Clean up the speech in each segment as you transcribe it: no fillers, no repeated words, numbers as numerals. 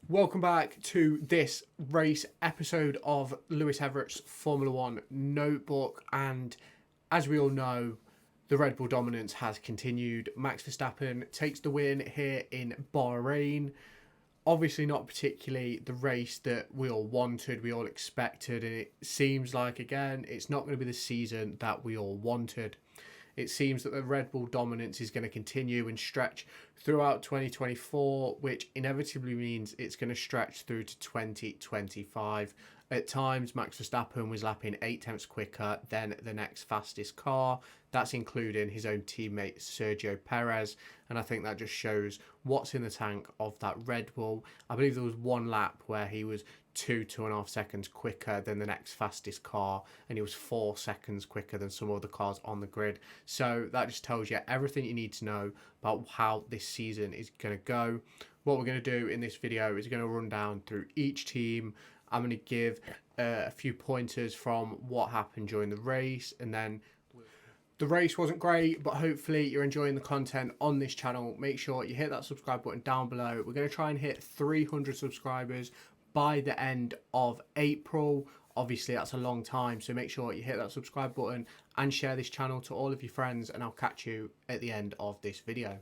Welcome back to this race episode of Lewis Everett's Formula One Notebook. And as we all know, the Red Bull dominance has continued. Max Verstappen takes the win here in Bahrain. Obviously, not particularly the race that we all wanted, we all expected, and it seems like, again, it's not going to be the season that we all wanted. It seems that the Red Bull dominance is going to continue and stretch throughout 2024, which inevitably means it's going to stretch through to 2025. At times, Max Verstappen was lapping 8 tenths quicker than the next fastest car. That's including his own teammate Sergio Perez. And I think that just shows what's in the tank of that Red Bull. I believe there was one lap where he was 2.5 seconds quicker than the next fastest car, and he was 4 seconds quicker than some other cars on the grid. So that just tells you everything you need to know about how this season is going to go. What we're going to do in this video is going to run down through each team. I'm going to give a few pointers from what happened during the race, and then the race wasn't great, but hopefully you're enjoying the content on this channel. Make sure you hit that subscribe button down below. We're going to try and hit 300 subscribers by the end of April. Obviously, that's a long time, so make sure you hit that subscribe button and share this channel to all of your friends, and I'll catch you at the end of this video.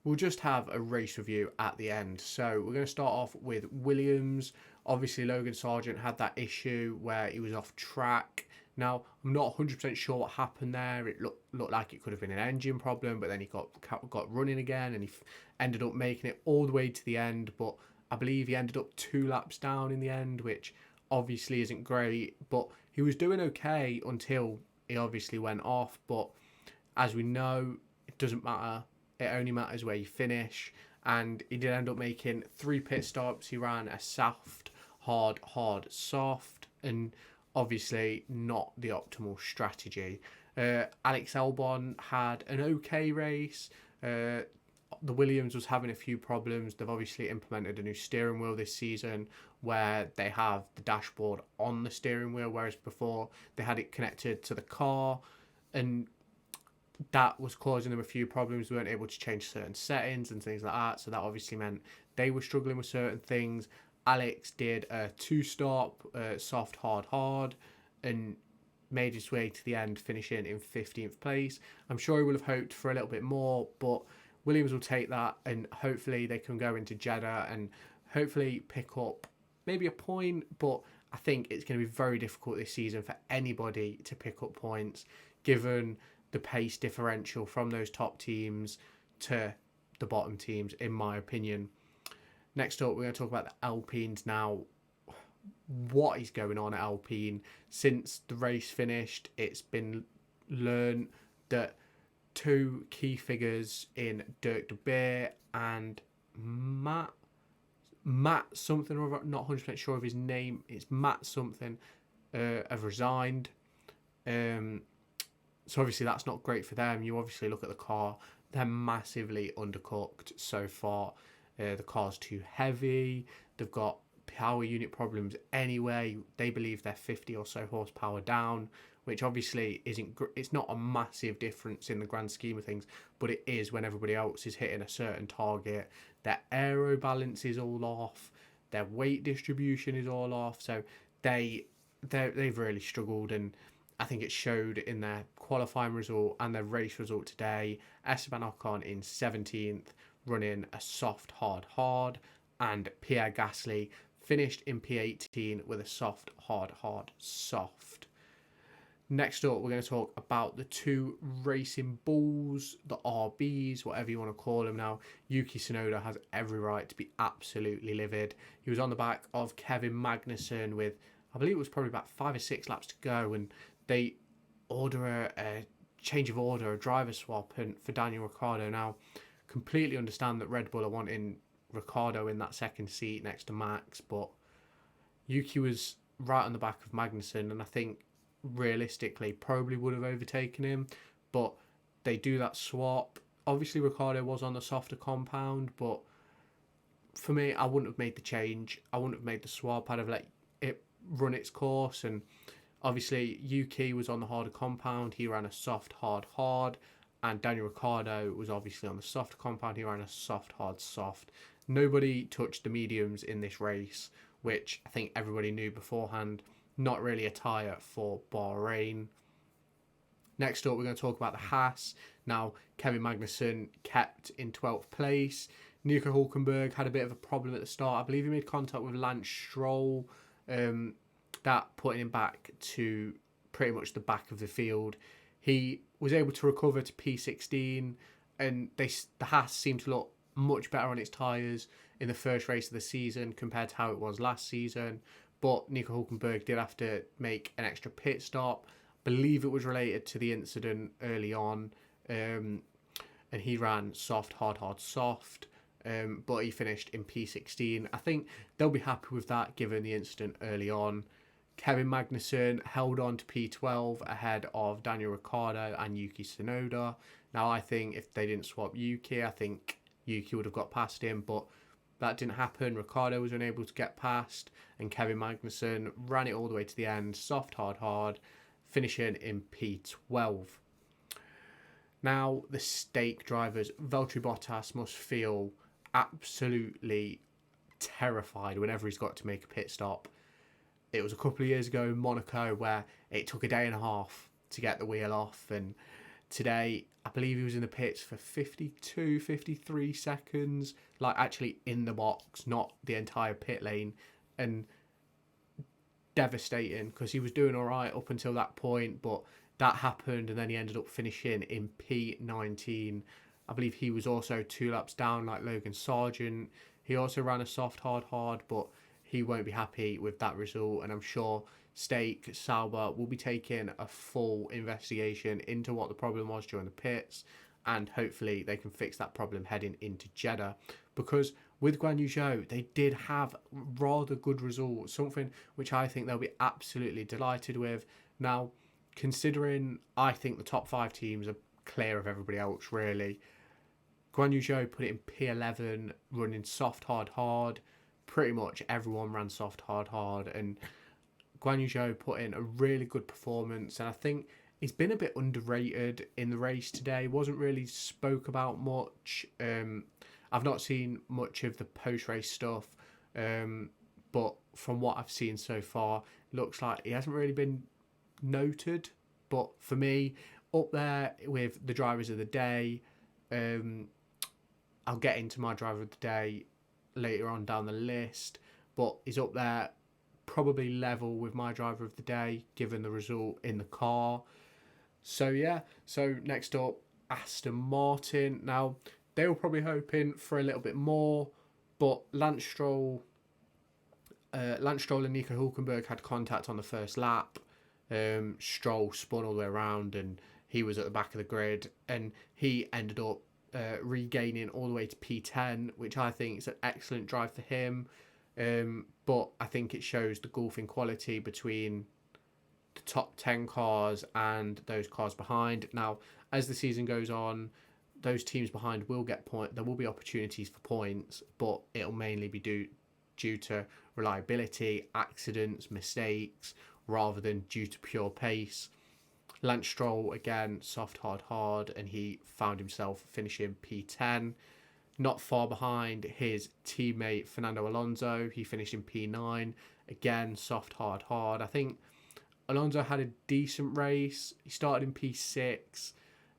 We'll just have a race review at the end. So we're going to start off with Williams. Obviously, Logan Sargent had that issue where he was off track. Now, I'm not 100% sure what happened there. It looked like it could have been an engine problem, but then he got running again, and he ended up making it all the way to the end. But I believe he ended up 2 laps down in the end, which obviously isn't great. But he was doing okay until he obviously went off. But as we know, it doesn't matter. It only matters where you finish. And he did end up making 3 pit stops. He ran a soft, hard, soft, and obviously not the optimal strategy. Alex Albon had an okay race. The Williams was having a few problems. They've obviously implemented a new steering wheel this season where they have the dashboard on the steering wheel, whereas before they had it connected to the car, and that was causing them a few problems. They weren't able to change certain settings and things like that, so that obviously meant they were struggling with certain things. Alex did a 2-stop, soft, hard, and made his way to the end, finishing in 15th place. I'm sure he would have hoped for a little bit more, but Williams will take that, and hopefully they can go into Jeddah and hopefully pick up maybe a point. But I think it's going to be very difficult this season for anybody to pick up points, given the pace differential from those top teams to the bottom teams, in my opinion. Next up, we're going to talk about the Alpines now. What is going on at Alpine? Since the race finished, it's been learned that 2 key figures in Dirk de Beer and Matt something, or not 100% sure of his name. It's Matt something. Have resigned. So obviously that's not great for them. You obviously look at the car; they're massively undercooked so far. The car's too heavy. They've got power unit problems anyway. They believe they're 50 or so horsepower down, which obviously isn't. It's not a massive difference in the grand scheme of things, but it is when everybody else is hitting a certain target. Their aero balance is all off. Their weight distribution is all off. So they've really struggled, and I think it showed in their qualifying result and their race result today. Esteban Ocon in 17th, running a soft, hard, and Pierre Gasly finished in P18 with a soft, hard, soft. Next up, we're going to talk about the 2 racing bulls, the RBs, whatever you want to call them now. Yuki Tsunoda has every right to be absolutely livid. He was on the back of Kevin Magnussen with, I believe it was probably about 5 or 6 laps to go, and they order a change of order, a driver swap, and for Daniel Ricciardo. Now, completely understand that Red Bull are wanting Ricciardo in that second seat next to Max, but Yuki was right on the back of Magnussen, and I think realistically probably would have overtaken him, but they do that swap. Obviously Ricciardo was on the softer compound, but for me, I wouldn't have made the change. I wouldn't have made the swap. I'd have let it run its course, and obviously Yuki was on the harder compound. He ran a soft, hard, and Daniel Ricciardo was obviously on the soft compound. He ran a soft, hard, soft. Nobody touched the mediums in this race, which I think everybody knew beforehand. Not really a tyre for Bahrain. Next up, we're going to talk about the Haas. Now, Kevin Magnussen kept in 12th place. Nico Hulkenberg had a bit of a problem at the start. I believe he made contact with Lance Stroll. That putting him back to pretty much the back of the field. He was able to recover to P16, and the Haas seemed to look much better on its tyres in the first race of the season compared to how it was last season. But Nico Hulkenberg did have to make an extra pit stop. I believe it was related to the incident early on, and he ran soft, hard, hard, soft. But he finished in P16. I think they'll be happy with that given the incident early on. Kevin Magnussen held on to P12 ahead of Daniel Ricciardo and Yuki Tsunoda. Now, I think if they didn't swap Yuki, I think Yuki would have got past him, but that didn't happen. Ricciardo was unable to get past, and Kevin Magnussen ran it all the way to the end, soft, hard, hard, finishing in P12. Now, the stake drivers, Valtteri Bottas must feel absolutely terrified whenever he's got to make a pit stop. It was a couple of years ago in Monaco where it took a day and a half to get the wheel off, and today I believe he was in the pits for 52, 53 seconds, like actually in the box, not the entire pit lane, and devastating because he was doing all right up until that point, but that happened and then he ended up finishing in P19. I believe he was also 2 laps down like Logan Sargent. He also ran a soft, hard, hard, but he won't be happy with that result, and I'm sure Stake Sauber will be taking a full investigation into what the problem was during the pits, and hopefully they can fix that problem heading into Jeddah, because with Guan Yu Zhou they did have rather good results, something which I think they'll be absolutely delighted with. Now, considering I think the top 5 teams are clear of everybody else really, Guan Yu Zhou put it in P11 running soft, hard, hard. Pretty much everyone ran soft, hard, hard, and Guan Yu Zhou put in a really good performance, and I think he's been a bit underrated in the race today. Wasn't really spoke about much. I've not seen much of the post-race stuff, but from what I've seen so far, looks like he hasn't really been noted. But for me, up there with the drivers of the day, I'll get into my driver of the day later on down the list, but he's up there probably level with my driver of the day given the result in the car. So yeah, so next up, Aston Martin. Now, they were probably hoping for a little bit more, but Lance Stroll and Nico Hulkenberg had contact on the first lap. Stroll spun all the way around and he was at the back of the grid, and he ended up regaining all the way to P10, which I think is an excellent drive for him. But I think it shows the gulf in quality between the top 10 cars and those cars behind. Now, as the season goes on, those teams behind will get there will be opportunities for points, but it'll mainly be due to reliability, accidents, mistakes, rather than due to pure pace. Lance Stroll, again, soft, hard, hard, and he found himself finishing P10. Not far behind his teammate Fernando Alonso. He finished in P9. Again, soft, hard, hard. I think Alonso had a decent race. He started in P6.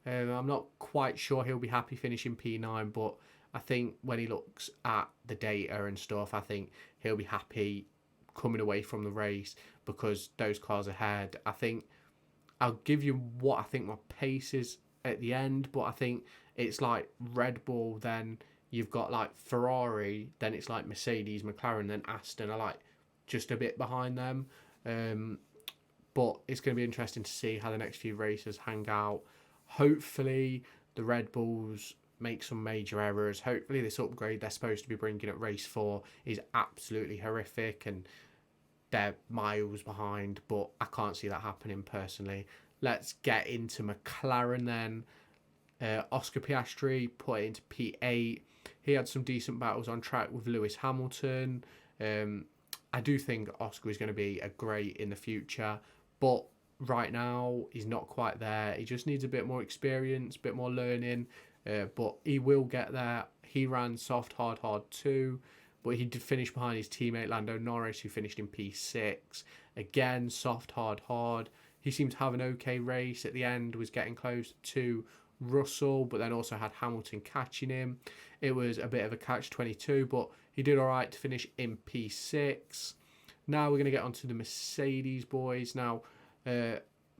I'm not quite sure he'll be happy finishing P9, but I think when he looks at the data and stuff, I think he'll be happy coming away from the race because those cars ahead. I think I'll give you what I think my pace is at the end, but I think it's like Red Bull, then you've got like Ferrari, then it's like Mercedes, McLaren, then Aston are like just a bit behind them. But it's going to be interesting to see how the next few races hang out. Hopefully the Red Bulls make some major errors. Hopefully this upgrade they're supposed to be bringing at race 4 is absolutely horrific and they're miles behind, but I can't see that happening personally. Let's get into McLaren then. Oscar Piastri put it into P8. He had some decent battles on track with Lewis Hamilton. I do think Oscar is going to be a great in the future, but right now he's not quite there. He just needs a bit more experience, a bit more learning, but he will get there. He ran soft, hard, hard too, but he did finish behind his teammate Lando Norris, who finished in P6. Again, soft, hard, hard. He seemed to have an okay race at the end, was getting close to Russell, but then also had Hamilton catching him. It was a bit of a catch-22, but he did all right to finish in P6. Now we're going to get onto the Mercedes boys. Now,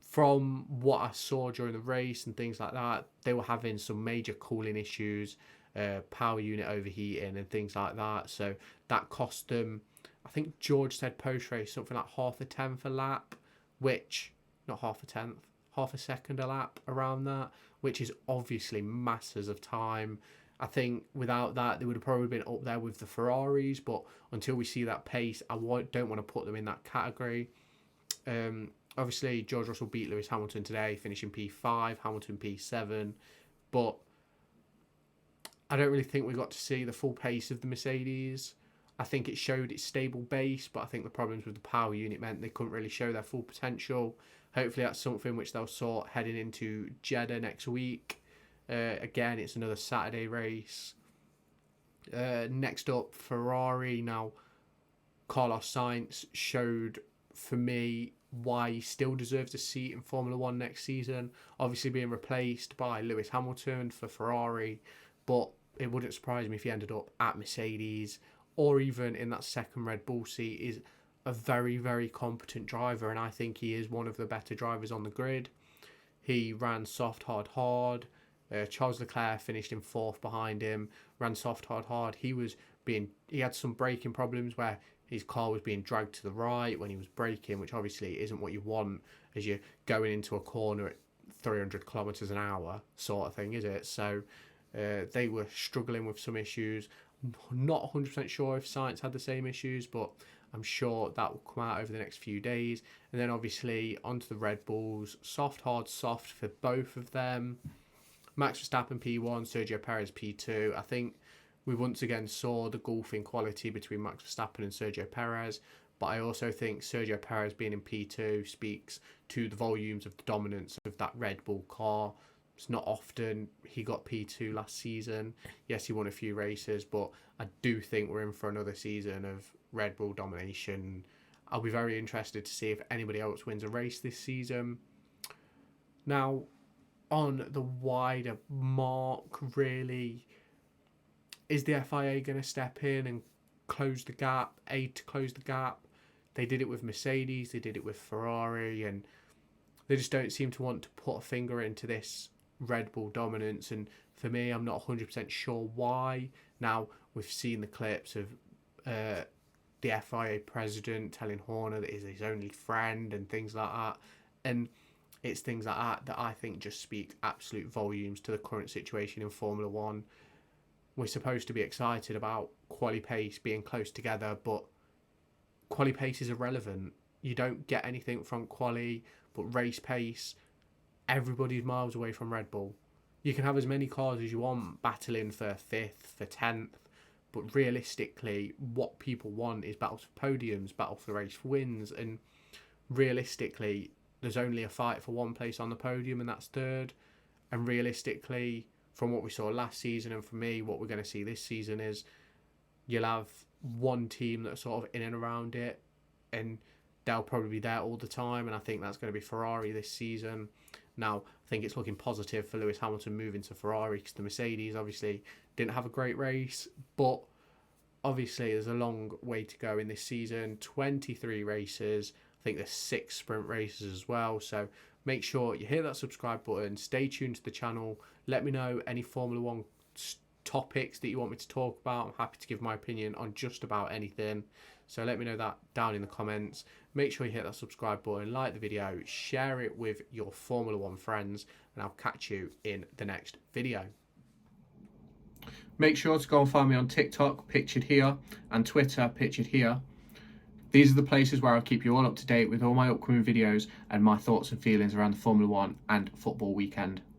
from what I saw during the race and things like that, they were having some major cooling issues, power unit overheating and things like that. So that cost them, I think George said post-race, something like half a tenth a lap, which, not half a tenth, half a second a lap, around that, which is obviously masses of time. I think without that, they would have probably been up there with the Ferraris, but until we see that pace, I don't want to put them in that category. Obviously, George Russell beat Lewis Hamilton today, finishing P5, Hamilton P7, but I don't really think we got to see the full pace of the Mercedes. I think it showed its stable base, but I think the problems with the power unit meant they couldn't really show their full potential. Hopefully that's something which they'll sort heading into Jeddah next week. Again, it's another Saturday race. Next up, Ferrari. Now, Carlos Sainz showed, for me, why he still deserves a seat in Formula 1 next season. Obviously being replaced by Lewis Hamilton for Ferrari, but it wouldn't surprise me if he ended up at Mercedes or even in that second Red Bull seat. Is a very, very competent driver, and I think he is one of the better drivers on the grid. He ran soft, hard, hard. Charles Leclerc finished in 4th behind him, ran soft, hard, hard. He had some braking problems where his car was being dragged to the right when he was braking, which obviously isn't what you want as you're going into a corner at 300 kilometers an hour sort of thing, is it? So they were struggling with some issues. Not 100% sure if Sainz had the same issues, but I'm sure that will come out over the next few days. And then obviously onto the Red Bulls, soft, hard, soft for both of them. Max Verstappen P1, Sergio Perez P2. I think we once again saw the golfing quality between Max Verstappen and Sergio Perez, but I also think Sergio Perez being in P2 speaks to the volumes of the dominance of that Red Bull car. It's not often he got P2 last season. Yes, he won a few races, but I do think we're in for another season of Red Bull domination. I'll be very interested to see if anybody else wins a race this season. Now, on the wider mark, really, is the FIA going to step in and close the gap, aid to close the gap? They did it with Mercedes, they did it with Ferrari, and they just don't seem to want to put a finger into this Red Bull dominance. And for me, I'm not 100% sure why. Now, we've seen the clips of the FIA president telling Horner that he's his only friend and things like that. And it's things like that I think just speak absolute volumes to the current situation in Formula 1. We're supposed to be excited about quali pace being close together, but quali pace is irrelevant. You don't get anything from quali, but race pace, everybody's miles away from Red Bull. You can have as many cars as you want battling for 5th, for 10th, but realistically, what people want is battles for podiums, battle for race for wins, and realistically, there's only a fight for one place on the podium, and that's 3rd. And realistically, from what we saw last season, and for me, what we're going to see this season is you'll have one team that's sort of in and around it, and they'll probably be there all the time, and I think that's going to be Ferrari this season. Now, I think it's looking positive for Lewis Hamilton moving to Ferrari, because the Mercedes obviously didn't have a great race, but obviously there's a long way to go in this season. 23 races. I think there's 6 sprint races as well, so make sure you hit that subscribe button, stay tuned to the channel, let me know any Formula 1 topics that you want me to talk about. I'm happy to give my opinion on just about anything, so let me know that down in the comments. Make sure you hit that subscribe button, like the video, share it with your Formula 1 friends, and I'll catch you in the next video. Make sure to go and find me on TikTok, pictured here, and Twitter, pictured here. These are the places where I'll keep you all up to date with all my upcoming videos and my thoughts and feelings around the Formula 1 and football weekend.